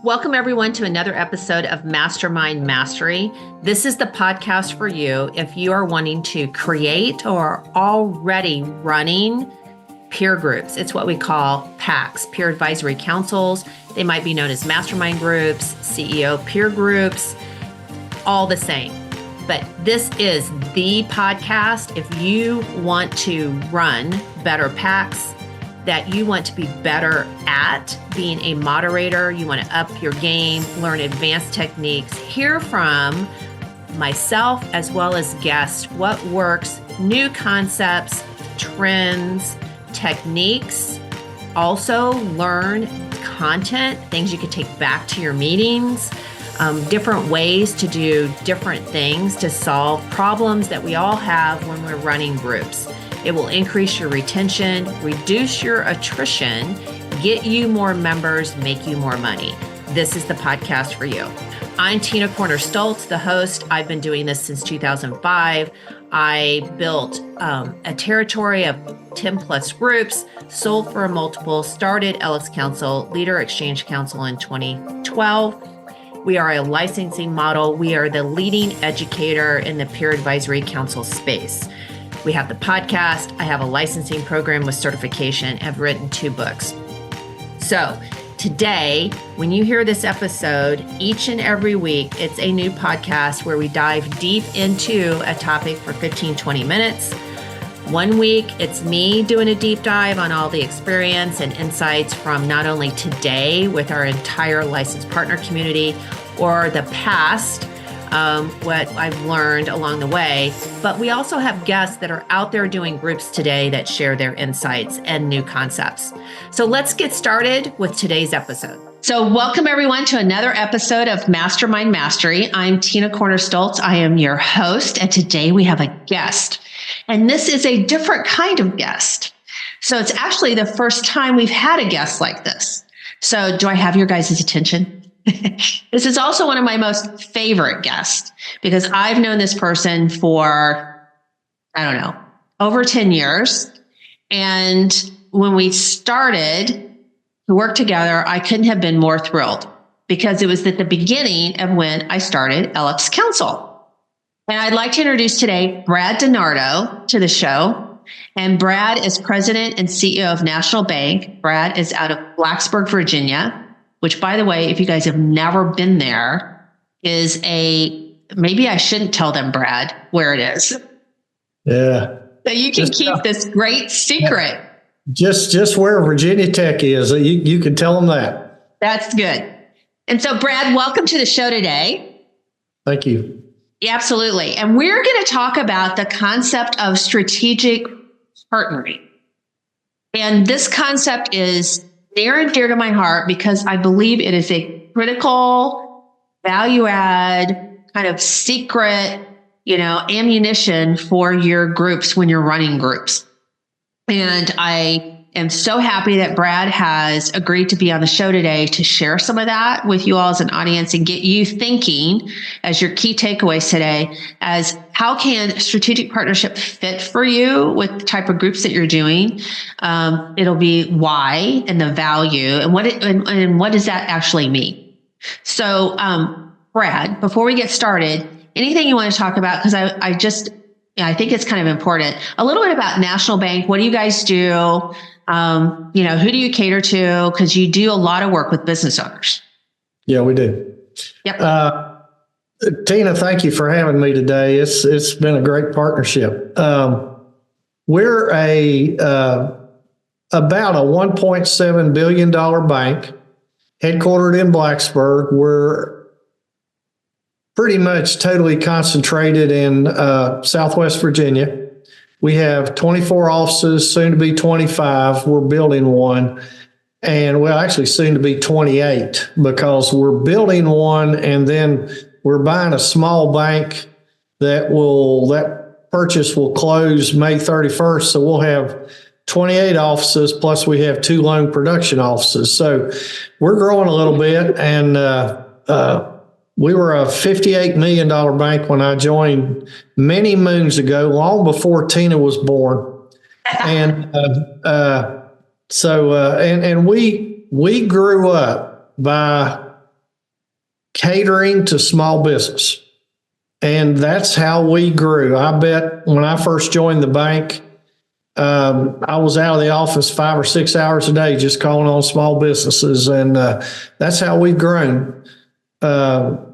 Welcome, everyone, to another episode of Mastermind Mastery. This is the podcast for you if you are wanting to create or already running peer groups. It's what we call PACs, peer advisory councils. They might be known as mastermind groups, CEO peer groups, all the same. But this is the podcast if you want to run better PACs, that you want to be better at being a moderator, you want to up your game, learn advanced techniques, hear from myself as well as guests, what works, new concepts, trends, techniques. Also learn content, things you can take back to your meetings, different ways to do different things to solve problems that we all have when we're running groups. It will increase your retention, reduce your attrition, get you more members, make you more money. This is the podcast for you. I'm Tina Corner-Stoltz, the host. I've been doing this since 2005. I built a territory of 10 plus groups, sold for a multiple, started LX Council, Leader Exchange Council in 2012. We are a licensing model. We are the leading educator in the peer advisory council space. We have the podcast. I have a licensing program with certification. I've written 2 books. So today, when you hear this episode, each and every week, it's a new podcast where we dive deep into a topic for 15, 20 minutes. One week, it's me doing a deep dive on all the experience and insights from not only today with our entire licensed partner community or the past, what I've learned along the way, but we also have guests that are out there doing groups today that share their insights and new concepts. So let's get started with today's episode. So welcome everyone to another episode of Mastermind Mastery. I'm Tina Corner-Stoltz. I am your host, and today we have a guest, and this is a different kind of guest. So it's actually the first time we've had a guest like this. So do I have your guys' attention? This is also one of my most favorite guests because I've known this person for, over 10 years. And when we started to work together, I couldn't have been more thrilled because it was at the beginning of when I started LX Council. And I'd like to introduce today Brad DiNardo to the show. And Brad is president and CEO of National Bank. Brad is out of Blacksburg, Virginia, which, by the way, if you guys have never been there, is maybe I shouldn't tell them, Brad, where it is. Yeah. So you can keep this great secret. Just where Virginia Tech is. You can tell them that. That's good. And so, Brad, welcome to the show today. Thank you. Yeah, absolutely. And we're going to talk about the concept of strategic partnering. And this concept is near and dear to my heart because I believe it is a critical value add kind of secret, ammunition for your groups when you're running groups. And I am so happy that Brad has agreed to be on the show today to share some of that with you all as an audience and get you thinking as your key takeaways today as how can strategic partnership fit for you with the type of groups that you're doing. It'll be why and the value and what does that actually mean? So, Brad, before we get started, anything you want to talk about? Because I think it's kind of important. A little bit about National Bank. What do you guys do? Who do you cater to? Because you do a lot of work with business owners. Yeah, we do. Yep. Tina, thank you for having me today. It's been a great partnership. We're about a $1.7 billion bank headquartered in Blacksburg. We're pretty much totally concentrated in Southwest Virginia. We have 24 offices, soon to be 25. We're building one. And actually soon to be 28 because we're building one and then we're buying a small bank that purchase will close May 31st. So we'll have 28 offices, plus we have 2 loan production offices. So we're growing a little bit, and we were a $58 million bank when I joined many moons ago, long before Tina was born. And we grew up by catering to small business. And that's how we grew. I bet when I first joined the bank, I was out of the office 5 or 6 hours a day just calling on small businesses. And that's how we've grown.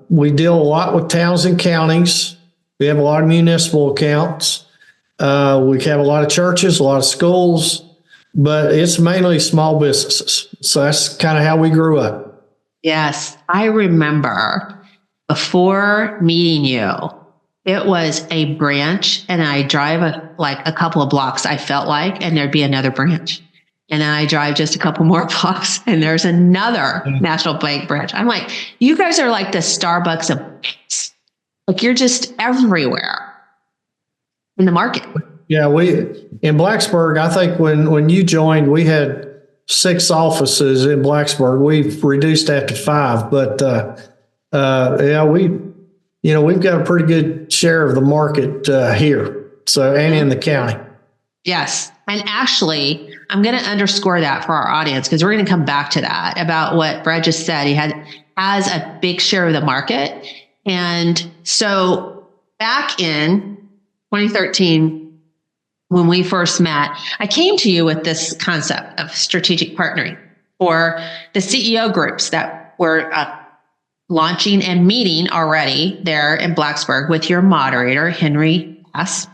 We deal a lot with towns and counties. We have a lot of municipal accounts. We have a lot of churches, a lot of schools, but it's mainly small businesses. So that's kind of how we grew up. Yes, I remember before meeting you, it was a branch, and I drive a couple of blocks, I felt like, and there'd be another branch. And then I drive just a couple more blocks, and there's another National Bank branch. I'm like, you guys are like the Starbucks of banks. Like, you're just everywhere in the market. Yeah, we in Blacksburg, I think when you joined, we had 6 offices in Blacksburg. We've reduced that to 5, but yeah, we've got a pretty good share of the market here. So, and in the county. Yes. And actually, I'm going to underscore that for our audience, because we're going to come back to that about what Brad just said. He has a big share of the market. And so back in 2013, when we first met, I came to you with this concept of strategic partnering for the CEO groups that were launching and meeting already there in Blacksburg with your moderator, Henry Bass.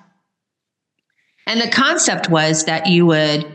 And the concept was that you would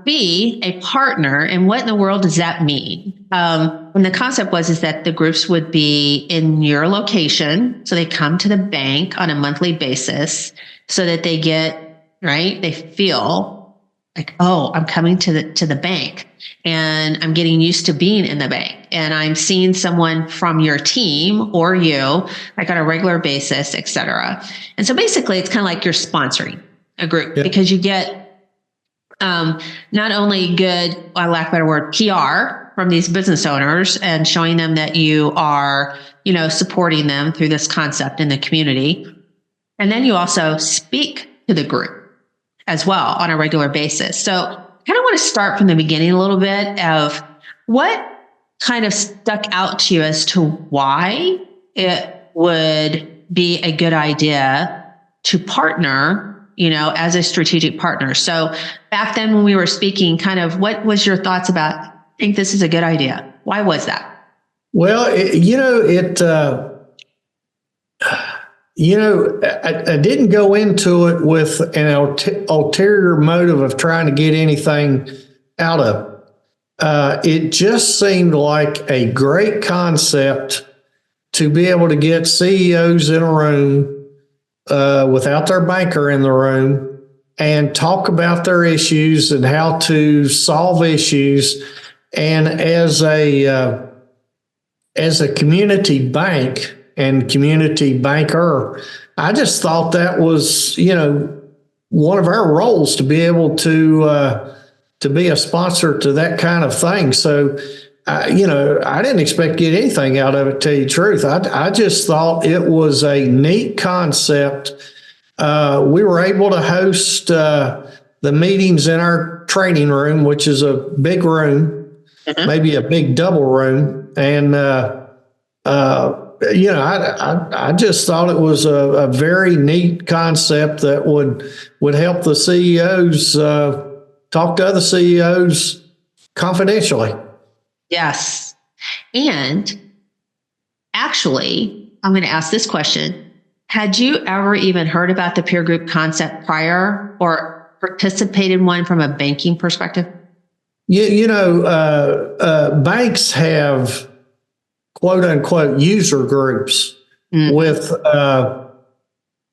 be a partner. And what in the world does that mean? And the concept is that the groups would be in your location. So they come to the bank on a monthly basis so that they get, right? They feel like, oh, I'm coming to the bank, and I'm getting used to being in the bank, and I'm seeing someone from your team or you like on a regular basis, et cetera. And so basically it's kind of like you're sponsoring a group, because you get not only good, I lack a better word, PR from these business owners and showing them that you are, supporting them through this concept in the community. And then you also speak to the group as well on a regular basis. So I kind of want to start from the beginning a little bit of what kind of stuck out to you as to why it would be a good idea to partner, as a strategic partner. So back then when we were speaking, kind of what was your thoughts about, I think this is a good idea? Why was that? Well, I didn't go into it with an ulterior motive of trying to get anything out of it. It just seemed like a great concept to be able to get CEOs in a room without their banker in the room and talk about their issues and how to solve issues. And as a community bank and community banker, I just thought that was, one of our roles, to be able to be a sponsor to that kind of thing. So, I didn't expect to get anything out of it, to tell you the truth. I just thought it was a neat concept. We were able to host the meetings in our training room, which is a big room, maybe a big double room. And, I just thought it was a very neat concept that would help the CEOs talk to other CEOs confidentially. Yes. And actually, I'm going to ask this question. Had you ever even heard about the peer group concept prior or participated in one from a banking perspective? Banks have quote unquote user groups with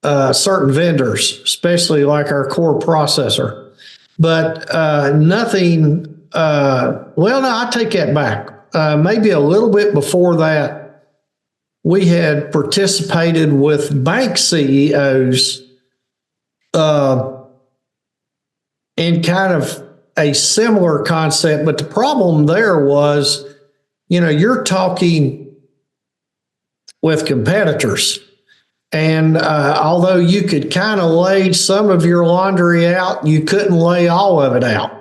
certain vendors, especially like our core processor, but nothing. No, I take that back. Maybe a little bit before that, we had participated with bank CEOs in kind of a similar concept. But the problem there was, you're talking with competitors. And although you could kind of lay some of your laundry out, you couldn't lay all of it out.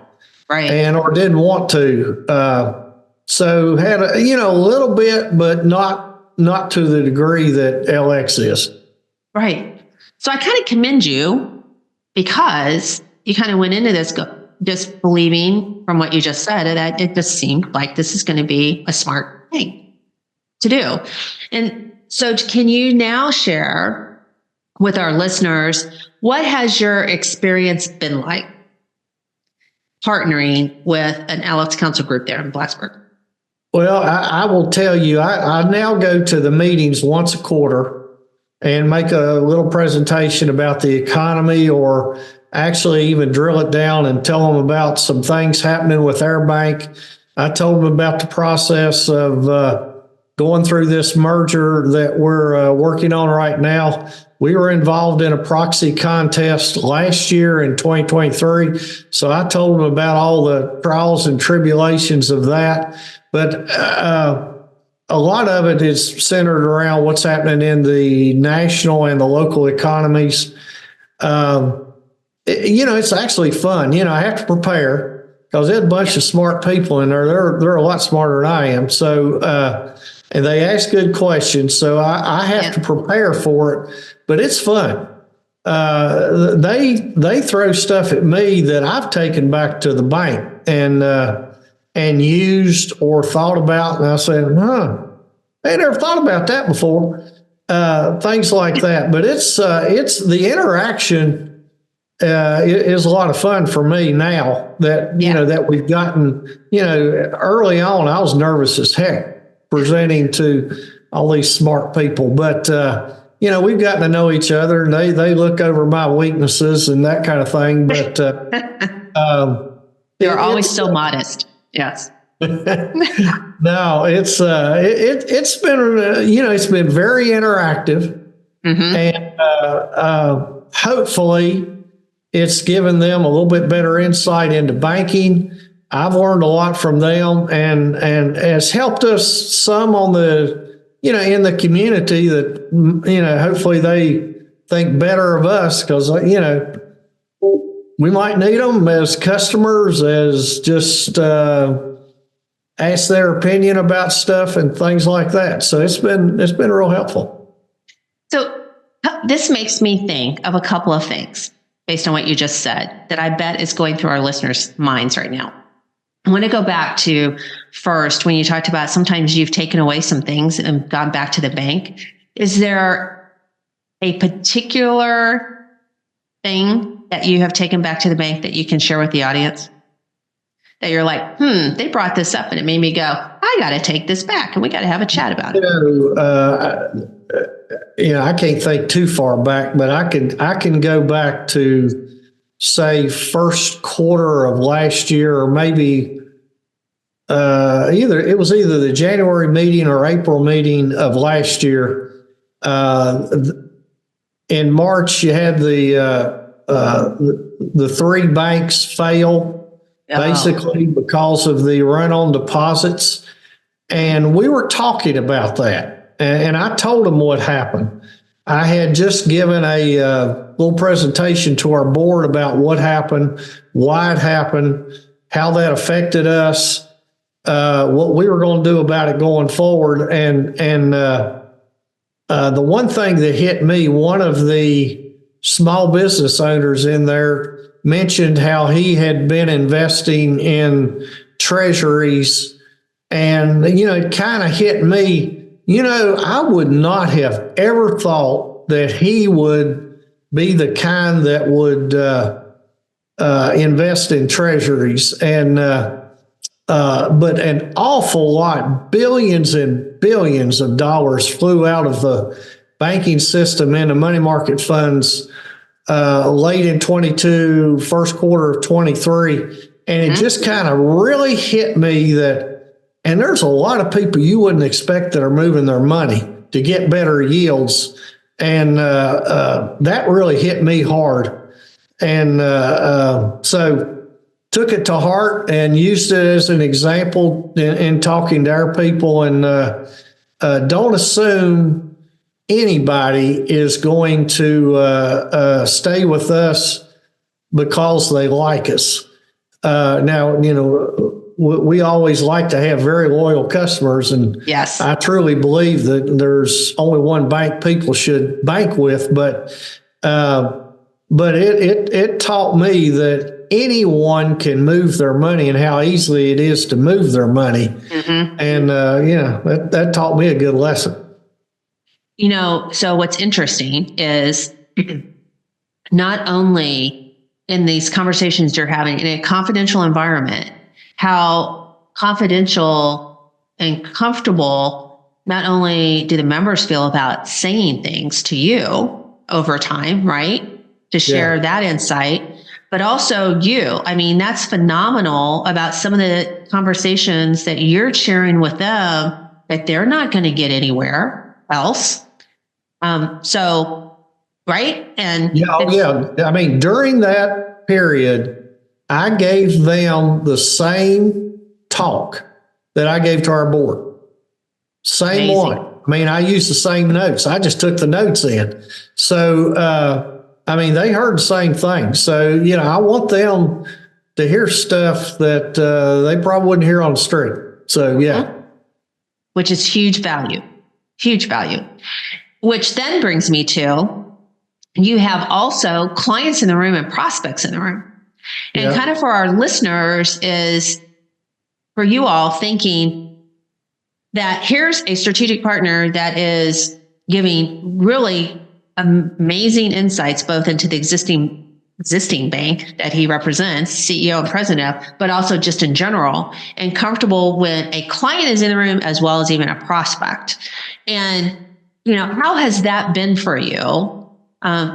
Right. Or didn't want to. So had a little bit, but not to the degree that LX is. Right. So I kind of commend you because you kind of went into this just believing from what you just said that it just seemed like this is going to be a smart thing to do. And so can you now share with our listeners, what has your experience been like partnering with an LX Council group there in Blacksburg? Well, I will tell you, I now go to the meetings once a quarter and make a little presentation about the economy, or actually even drill it down and tell them about some things happening with our bank. I told them about the process of going through this merger that we're working on right now. We were involved in a proxy contest last year in 2023. So I told them about all the trials and tribulations of that. But a lot of it is centered around what's happening in the national and the local economies. It's actually fun. I have to prepare because there's a bunch of smart people in there. They're a lot smarter than I am. So, and they ask good questions. So I have to prepare for it, but it's fun. They throw stuff at me that I've taken back to the bank and used or thought about. And I said, I never thought about that before. Things like that. But it's the interaction is a lot of fun for me now that, that we've gotten, early on, I was nervous as heck presenting to all these smart people, but, we've gotten to know each other, and they look over my weaknesses and that kind of thing. But, you're always so modest. Yes. No, it's been, it's been very interactive, and, hopefully it's given them a little bit better insight into banking. I've learned a lot from them, and has helped us some on the, in the community that, hopefully they think better of us because, we might need them as customers, as just ask their opinion about stuff and things like that. So it's been real helpful. So this makes me think of a couple of things based on what you just said that I bet is going through our listeners' minds right now. I want to go back to first when you talked about sometimes you've taken away some things and gone back to the bank. Is there a particular thing that you have taken back to the bank that you can share with the audience? That you're like, they brought this up and it made me go, I got to take this back and we got to have a chat about it. I can't think too far back, but I can go back to say first quarter of last year, or maybe either the January meeting or April meeting of last year. In March, you had the three banks fail. Basically, because of the run on deposits. And we were talking about that. And I told them what happened. I had just given a little presentation to our board about what happened, why it happened, how that affected us, what we were going to do about it going forward. And the one thing that hit me, one of the small business owners in there mentioned how he had been investing in treasuries, and it kind of hit me. I would not have ever thought that he would be the kind that would invest in treasuries, and but an awful lot, billions and billions of dollars flew out of the banking system into money market funds late in 22, first quarter of 23. And it just kind of really hit me that, and there's a lot of people you wouldn't expect that are moving their money to get better yields. And that really hit me hard. And so took it to heart and used it as an example in talking to our people. And don't assume anybody is going to stay with us because they like us. Now, we always like to have very loyal customers, and Yes. I truly believe that there's only one bank people should bank with. But it taught me that anyone can move their money and how easily it is to move their money. Mm-hmm. And that taught me a good lesson. So what's interesting is not only in these conversations you're having in a confidential environment, how confidential and comfortable not only do the members feel about saying things to you over time, right? To share that insight, but also you. I mean, that's phenomenal about some of the conversations that you're sharing with them that they're not going to get anywhere else. Right. And I mean, during that period, I gave them the same talk that I gave to our board. Same Amazing. one. I mean, I used the same notes. I just took the notes in. So, they heard the same thing. So, I want them to hear stuff that they probably wouldn't hear on the street. So, yeah. Which is huge value. Which then brings me to, you have also clients in the room and prospects in the room. And kind of for our listeners is for you all thinking that here's a strategic partner that is giving really amazing insights, both into the existing bank that he represents, CEO and president of, but also just in general, and comfortable when a client is in the room as well as even a prospect. And, how has that been for you?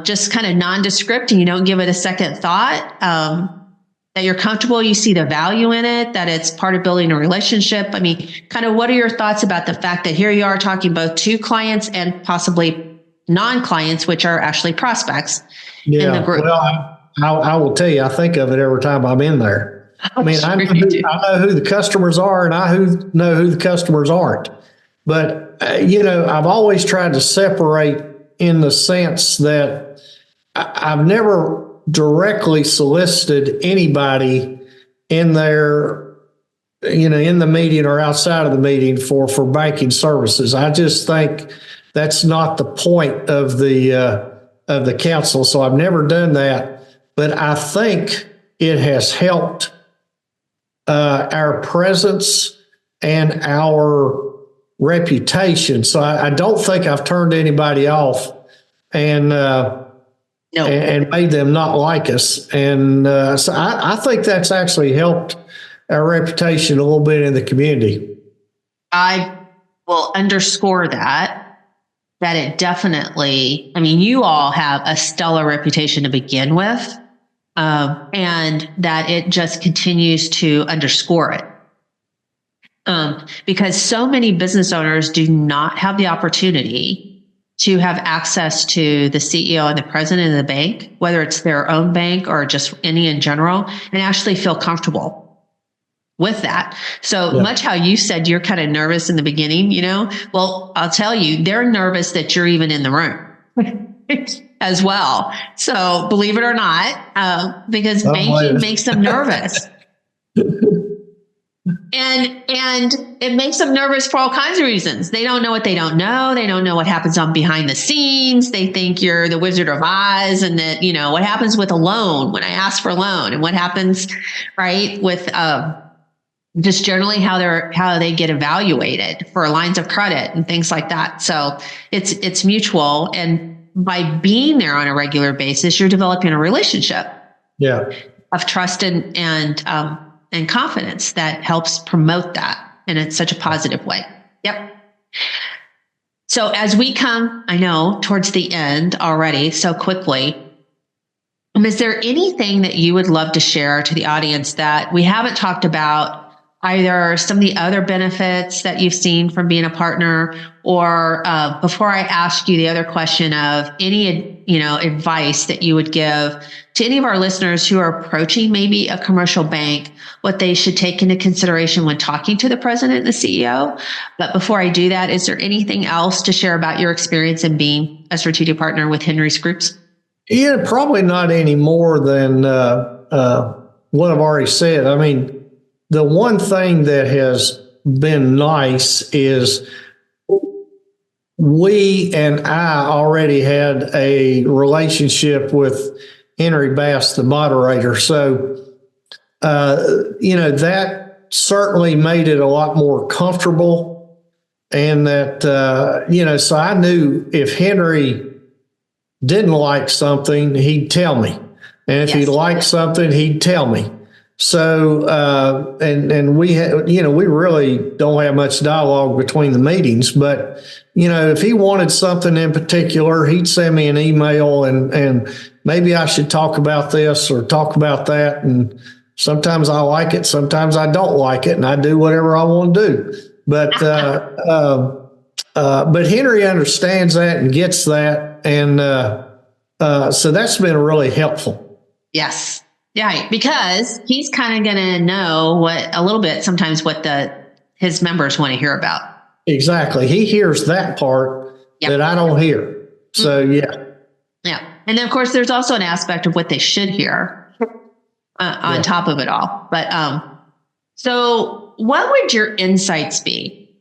Just kind of nondescript, and you don't give it a second thought, that you're comfortable, you see the value in it, that it's part of building a relationship. I mean, kind of what are your thoughts about the fact that here you are talking both to clients and possibly non-clients, which are actually prospects in the group? Well, I will tell you, I think of it every time I'm in there. I mean, I know who the customers are, and I know who the customers aren't. But, I've always tried to separate in the sense that I've never directly solicited anybody in there, in the meeting or outside of the meeting for banking services. I just think that's not the point of the council. So I've never done that, but I think it has helped our presence and our reputation. So I don't think I've turned anybody off and made them not like us. And so I think that's actually helped our reputation a little bit in the community. I will underscore that it definitely, you all have a stellar reputation to begin with, and that it just continues to underscore it. Because so many business owners do not have the opportunity to have access to the CEO and the president of the bank, whether it's their own bank or just any in general, and actually feel comfortable with that. So much how you said you're kind of nervous in the beginning, well, I'll tell you, they're nervous that you're even in the room as well. So believe it or not, because banking makes them nervous. And it makes them nervous for all kinds of reasons. They don't know what they don't know. They don't know what happens on behind the scenes. They think you're the Wizard of Oz, and that, what happens with a loan when I ask for a loan, and what happens, right, with just generally how they get evaluated for lines of credit and things like that. So it's mutual. And by being there on a regular basis, you're developing a relationship of trust and confidence that helps promote that. And it's such a positive way. Yep. So as we come, I know, towards the end already so quickly, is there anything that you would love to share to the audience that we haven't talked about, either some of the other benefits that you've seen from being a partner, or before I ask you the other question of any, advice that you would give to any of our listeners who are approaching maybe a commercial bank, what they should take into consideration when talking to the president and the CEO. But before I do that, is there anything else to share about your experience in being a strategic partner with Henry's Groups? Yeah, probably not any more than what I've already said. the one thing that has been nice is we and I already had a relationship with Henry Bass, the moderator. So, that certainly made it a lot more comfortable. And that, so I knew if Henry didn't like something, he'd tell me. And if he liked something, he'd tell me. So, and we we really don't have much dialogue between the meetings, but, if he wanted something in particular, he'd send me an email and maybe I should talk about this or talk about that. And sometimes I like it, sometimes I don't like it, and I do whatever I want to do. But Henry understands that and gets that. And so that's been really helpful. Yes. Yeah, because he's kind of going to know a little bit sometimes what his members want to hear about. Exactly. He hears that part that I don't hear. So, yeah. Yeah. And then, of course, there's also an aspect of what they should hear on top of it all. But so what would your insights be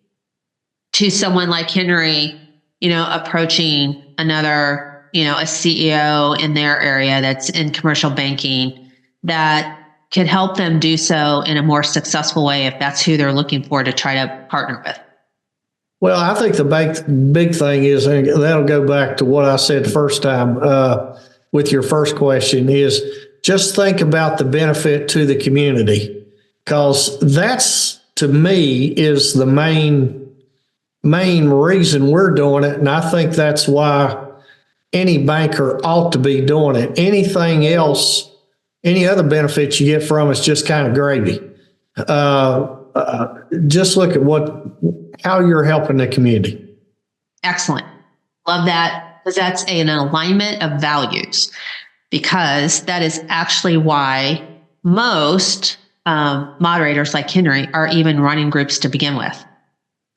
to someone like Henry, approaching another, a CEO in their area that's in commercial banking that could help them do so in a more successful way if that's who they're looking for to try to partner with? Well, I think the big thing is, and that'll go back to what I said first time with your first question, is just think about the benefit to the community, because that's, to me, is the main reason we're doing it. And I think that's why any banker ought to be doing it. Anything else, any other benefits you get from it's just kind of gravy. Just look at how you're helping the community. Excellent. Love that, because that's an alignment of values, because that is actually why most moderators like Henry are even running groups to begin with.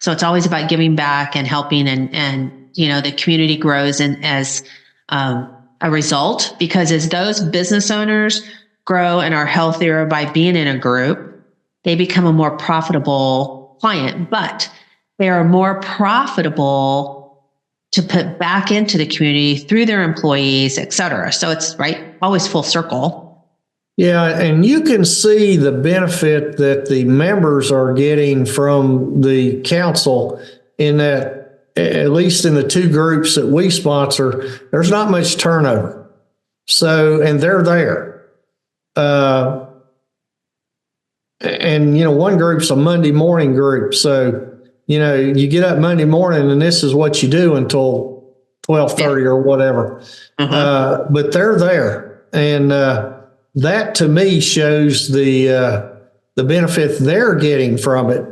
So it's always about giving back and helping, and the community grows as a result, because as those business owners grow and are healthier by being in a group, they become a more profitable client, but they are more profitable to put back into the community through their employees, et cetera. So it's always full circle. Yeah. And you can see the benefit that the members are getting from the council in that, at least in the two groups that we sponsor, there's not much turnover. So, and they're there. And one group's a Monday morning group. So, you get up Monday morning and this is what you do until 12:30 or whatever. But they're there. And that to me shows the benefit they're getting from it,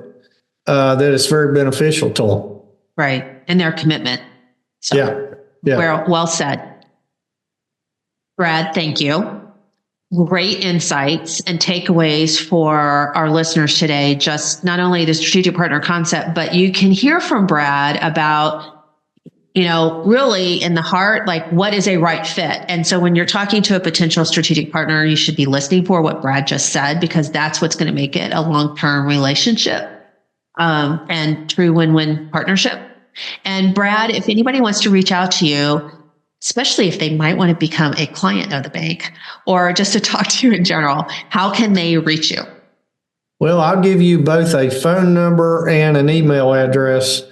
that it's very beneficial to them. Right. And their commitment. So, well said. Brad, thank you. Great insights and takeaways for our listeners today. Just not only the strategic partner concept, but you can hear from Brad about, really in the heart, like what is a right fit. And so when you're talking to a potential strategic partner, you should be listening for what Brad just said, because that's what's going to make it a long-term relationship and true win-win partnership. And Brad, if anybody wants to reach out to you, especially if they might want to become a client of the bank or just to talk to you in general, how can they reach you? Well, I'll give you both a phone number and an email address.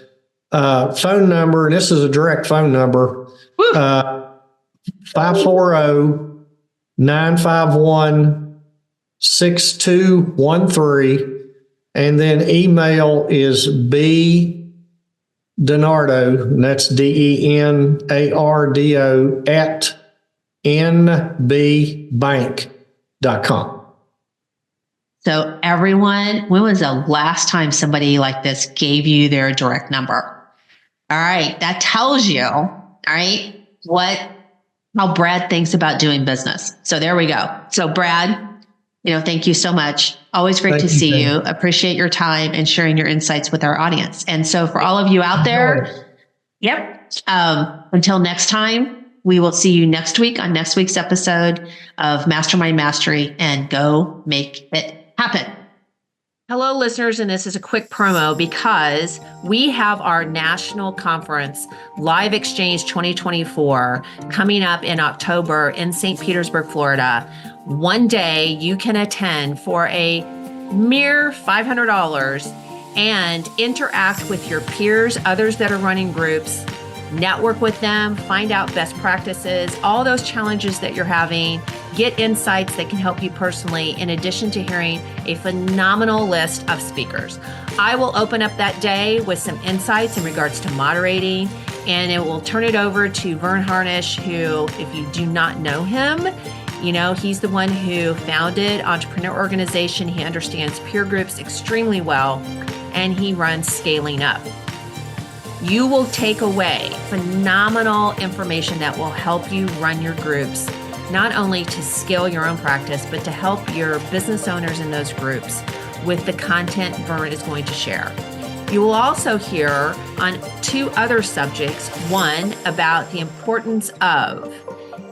Phone number, and this is a direct phone number, 540-951-6213. And then email is DeNardo, and that's DENARDO at nbbank.com. So everyone, when was the last time somebody like this gave you their direct number? All right. That tells you, all right, how Brad thinks about doing business. So there we go. So Brad, thank you so much. Always great to see you. Appreciate your time and sharing your insights with our audience. And so for all of you out there, until next time, we will see you next week on next week's episode of Mastermind Mastery, and go make it happen. Hello, listeners, and this is a quick promo because we have our national conference, Live Exchange 2024, coming up in October in St. Petersburg, Florida. One day you can attend for a mere $500 and interact with your peers, others that are running groups, network with them, find out best practices, all those challenges that you're having, get insights that can help you personally, in addition to hearing a phenomenal list of speakers. I will open up that day with some insights in regards to moderating, and it will turn it over to Vern Harnish, who, if you do not know him, you know, he's the one who founded Entrepreneur Organization. He understands peer groups extremely well, and he runs Scaling Up. You will take away phenomenal information that will help you run your groups, not only to scale your own practice, but to help your business owners in those groups with the content Vern is going to share. You will also hear on two other subjects. One, about the importance of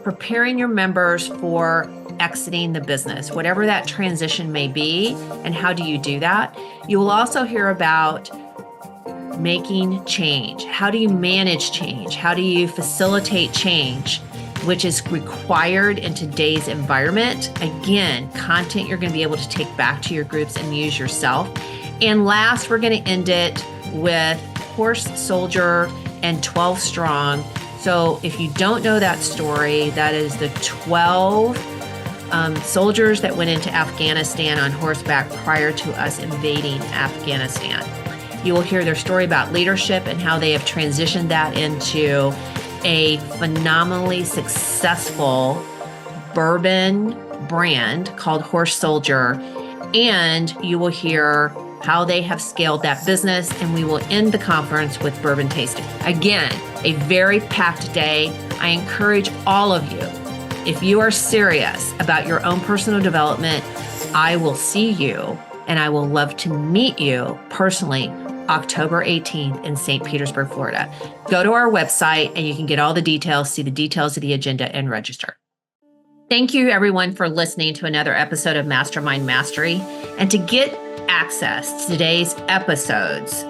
preparing your members for exiting the business, whatever that transition may be, and how do you do that. You will also hear about making change. How do you manage change? How do you facilitate change, which is required in today's environment? Again, content you're going to be able to take back to your groups and use yourself. And last, we're going to end it with Horse Soldier and 12 Strong. So if you don't know that story, that is the 12 soldiers that went into Afghanistan on horseback prior to us invading Afghanistan. You will hear their story about leadership and how they have transitioned that into a phenomenally successful bourbon brand called Horse Soldier. And you will hear how they have scaled that business. And we will end the conference with bourbon tasting. Again, a very packed day. I encourage all of you, if you are serious about your own personal development, I will see you and I will love to meet you personally October 18th in St. Petersburg, Florida. Go to our website and you can get all the details, see the details of the agenda, and register. Thank you, everyone, for listening to another episode of Mastermind Mastery. And to get access to today's episodes,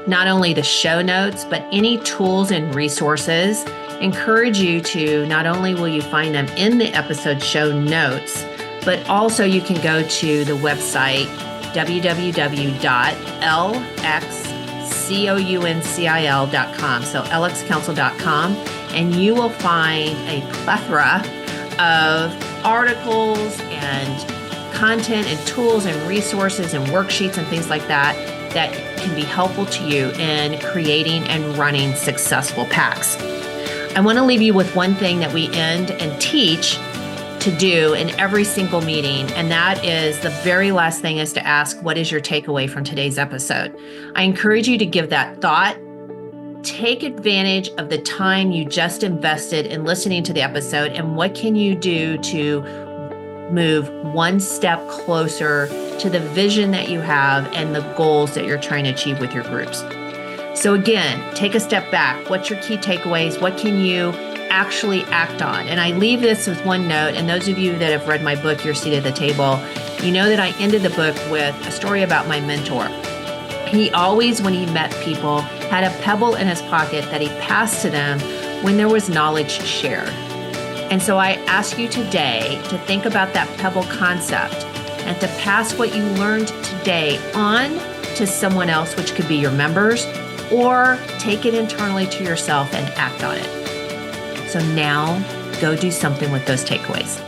not only the show notes, but any tools and resources, encourage you to, not only will you find them in the episode show notes, but also you can go to the website www.lxcouncil.com, so lxcouncil.com, and you will find a plethora of articles and content and tools and resources and worksheets and things like that that can be helpful to you in creating and running successful packs. I want to leave you with one thing that we end and teach to do in every single meeting, and that is the very last thing is to ask, what is your takeaway from today's episode? I encourage you to give that thought. Take advantage of the time you just invested in listening to the episode, and what can you do to move one step closer to the vision that you have and the goals that you're trying to achieve with your groups. So again, take a step back. What's your key takeaways? What can you actually act on? And I leave this with one note, and those of you that have read my book, Your Seat at the Table, you know that I ended the book with a story about my mentor. He always, when he met people, had a pebble in his pocket that he passed to them when there was knowledge shared. And so I ask you today to think about that pebble concept and to pass what you learned today on to someone else, which could be your members, or take it internally to yourself and act on it. So now go do something with those takeaways.